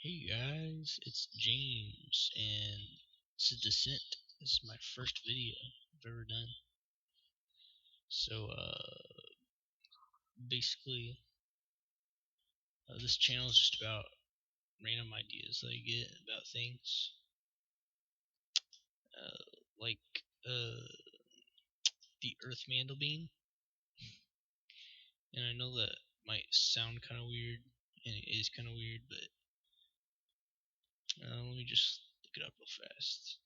Hey guys, it's James, and this is Descent. This is my first video I've ever done. So, basically, this channel is just about random ideas that I get about things. Like, the Earth Mandelbein. And I know that might sound kind of weird, and it is kind of weird, but let me just look it up real fast.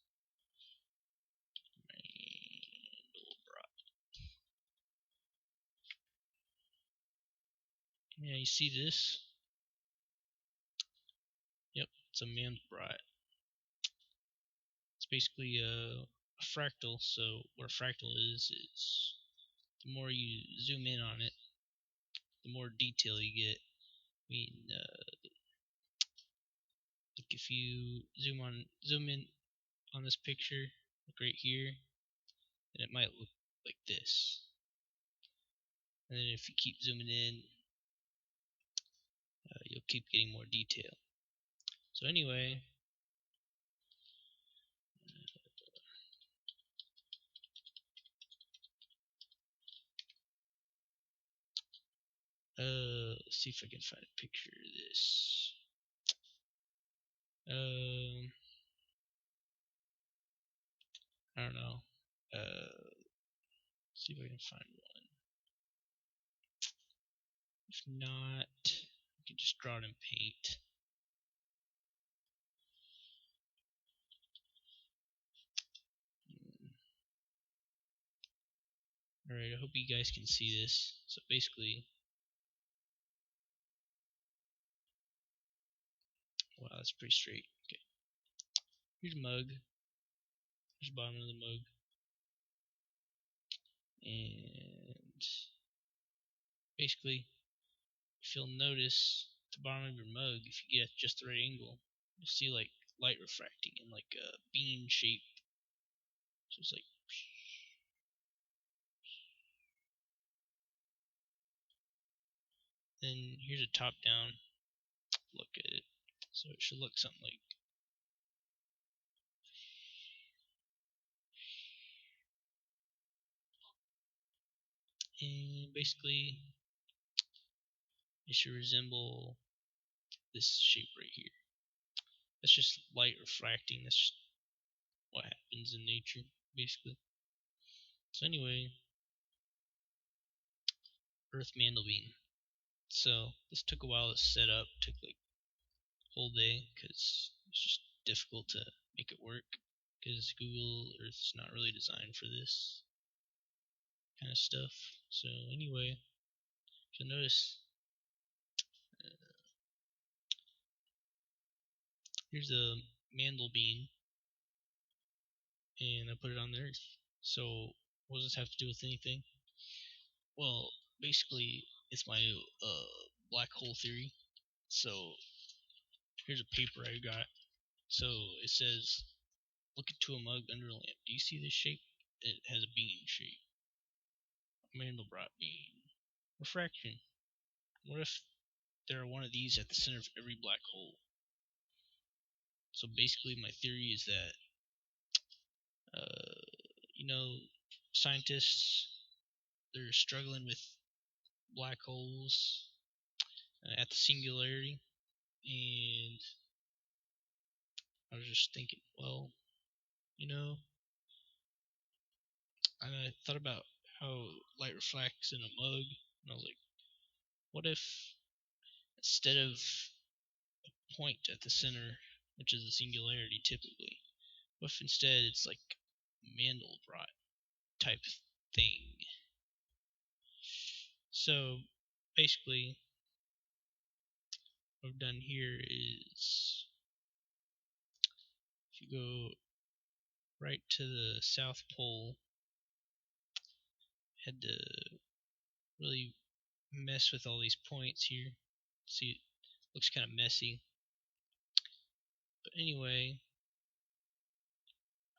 Yeah, you see this? Yep, it's a Mandelbrot. It's basically a fractal. So what a fractal is the more you zoom in on it, the more detail you get. I mean, like if you zoom in on this picture, like right here, then it might look like this. And then if you keep zooming in, you'll keep getting more detail. So anyway, let's see if I can find a picture of this. I don't know. See if I can find one. If not, I can just draw it in paint. Alright, I hope you guys can see this. So basically, wow, that's pretty straight. Okay, here's a mug. Here's the bottom of the mug. And basically, if you'll notice at the bottom of your mug, if you get just the right angle, you'll see like light refracting in like a bean shape. So it's like, then here's a top down look at it. So it should look something like, and basically it should resemble this shape right here. That's just light refracting. That's just what happens in nature, basically. So anyway, Earth Mandelbein. So this took a while to set up. Took like a whole day because it's just difficult to make it work because Google Earth's not really designed for this kind of stuff. So anyway, you'll notice here's a Mandelbein, and I put it on the Earth. So what does this have to do with anything? Well, basically, it's my Blackhole Theory. So here's a paper I got. So it says, look into a mug under a lamp. Do you see this shape? It has a bean shape. Mandelbrot bean. Refraction. What if there are one of these at the center of every black hole? So basically, my theory is that, scientists, they're struggling with black holes at the Singularity, and I was just thinking, well, I thought about how light reflects in a mug, and I was like, what if instead of a point at the center, which is the Singularity typically, what if instead it's like Mandelbrot type thing? So basically, what I've done here is if you go right to the South Pole, had to really mess with all these points here. See, it looks kind of messy. But anyway,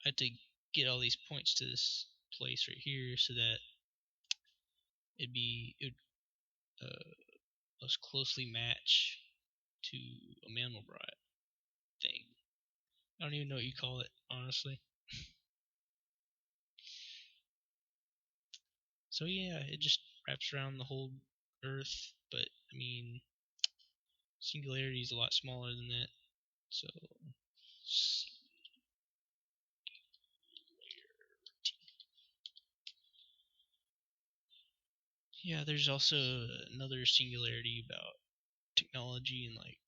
I had to get all these points to this place right here so that it would most closely match to a Mandelbein thing. I don't even know what you call it, honestly. So yeah, it just wraps around the whole Earth, but I mean, Singularity is a lot smaller than that. So, yeah, there's also another singularity about technology and like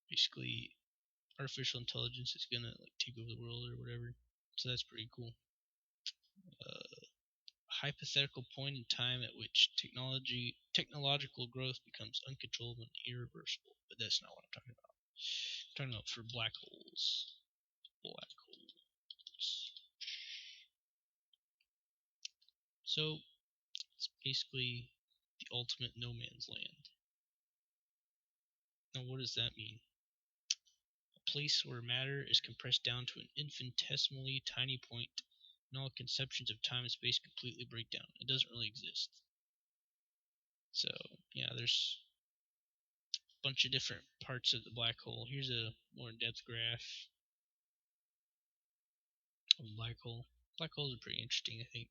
basically artificial intelligence is gonna like take over the world or whatever. So that's pretty cool. A hypothetical point in time at which technological growth becomes uncontrollable and irreversible. But that's not what I'm talking about. I'm talking about for black holes. Black holes. So it's basically the ultimate no man's land. Now, what does that mean? A place where matter is compressed down to an infinitesimally tiny point, and all conceptions of time and space completely break down. It doesn't really exist. So, yeah, there's a bunch of different parts of the black hole. Here's a more in-depth graph of a black hole. Black holes are pretty interesting, I think.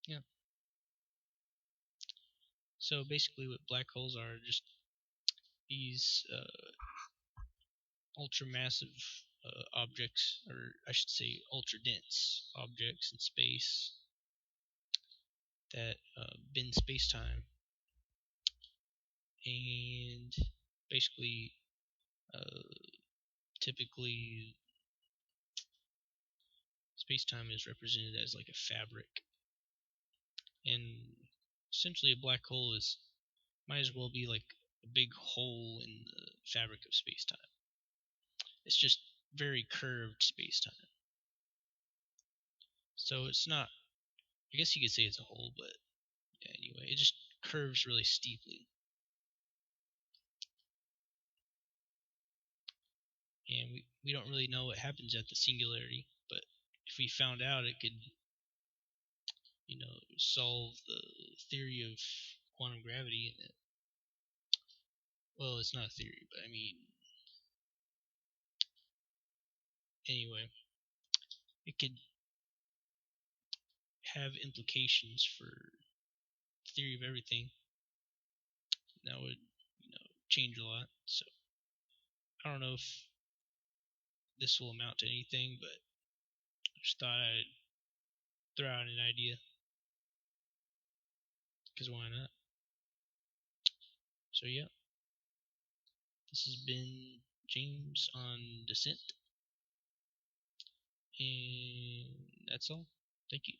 Yeah. So basically, what black holes are just these ultra-massive objects, or I should say ultra-dense objects in space that bend space-time, and basically, uh, typically, space-time is represented as like a fabric, and essentially a black hole is might as well be like a big hole in the fabric of space-time. It's just very curved space-time. So it's not, I guess you could say it's a hole, but yeah, anyway, it just curves really steeply. And we don't really know what happens at the singularity, but if we found out, it could, solve the theory of quantum gravity. And well, it's not a theory, but I mean, anyway, it could have implications for the theory of everything. That would, change a lot. So I don't know if this will amount to anything, but I just thought I'd throw out an idea, because why not? So yeah, this has been James on Descent, and that's all. Thank you.